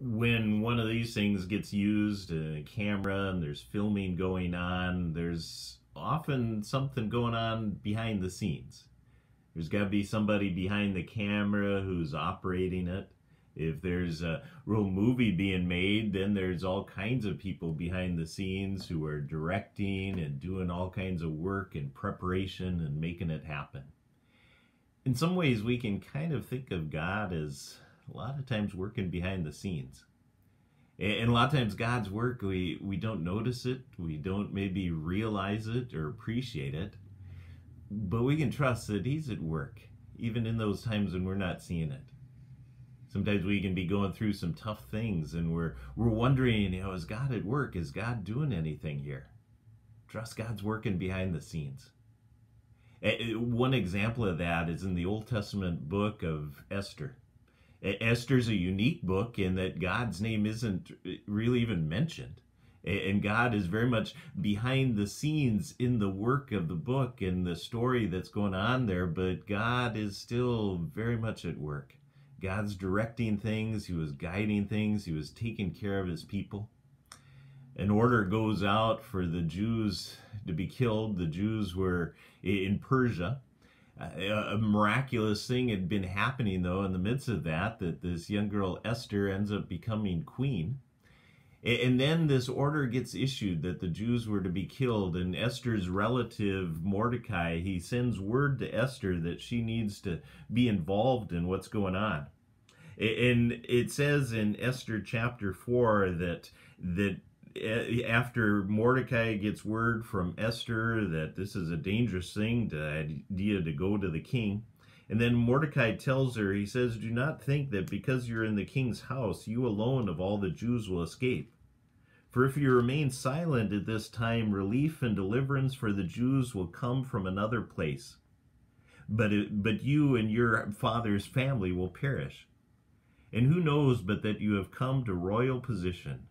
When one of these things gets used, a camera, and there's filming going on, there's often something going on behind the scenes. There's got to be somebody behind the camera who's operating it. If there's a real movie being made, then there's all kinds of people behind the scenes who are directing and doing all kinds of work and preparation and making it happen. In some ways, we can kind of think of God as a lot of times working behind the scenes. And a lot of times God's work, we don't notice it, we don't maybe realize it or appreciate it, but we can trust that He's at work, even in those times when we're not seeing it. Sometimes we can be going through some tough things and we're wondering, is God at work? Is God doing anything here? Trust God's working behind the scenes. One example of that is in the Old Testament book of Esther. Esther's a unique book in that God's name isn't really even mentioned. And God is very much behind the scenes in the work of the book and the story that's going on there, but God is still very much at work. God's directing things, He was guiding things, He was taking care of His people. An order goes out for the Jews to be killed. The Jews were in Persia. A miraculous thing had been happening, though, in the midst of that this young girl, Esther, ends up becoming queen. And then this order gets issued that the Jews were to be killed, and Esther's relative, Mordecai, he sends word to Esther that she needs to be involved in what's going on. And it says in Esther chapter 4 that after Mordecai gets word from Esther that this is a dangerous thing, the idea to go to the king, and then Mordecai tells her, he says, "Do not think that because you're in the king's house, you alone of all the Jews will escape. For if you remain silent at this time, relief and deliverance for the Jews will come from another place. But you and your father's family will perish. And who knows but that you have come to royal position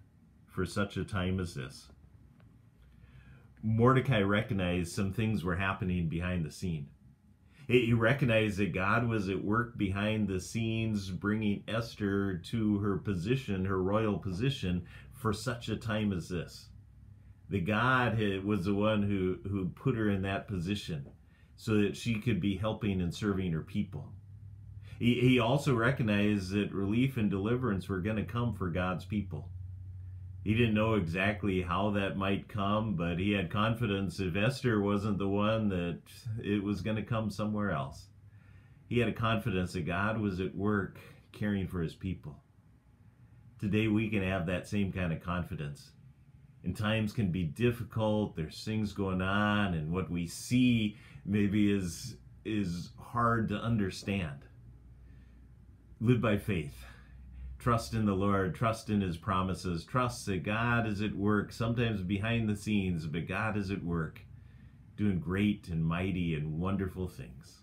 for such a time as this." Mordecai recognized some things were happening behind the scene. He recognized that God was at work behind the scenes, bringing Esther to her position, her royal position, for such a time as this. That God was the one who put her in that position so that she could be helping and serving her people. He also recognized that relief and deliverance were going to come for God's people. He didn't know exactly how that might come, but he had confidence if Esther wasn't the one, that it was going to come somewhere else. He had a confidence that God was at work caring for His people. Today we can have that same kind of confidence. And times can be difficult, there's things going on, and what we see maybe is hard to understand. Live by faith. Trust in the Lord, trust in His promises, trust that God is at work, sometimes behind the scenes, but God is at work, doing great and mighty and wonderful things.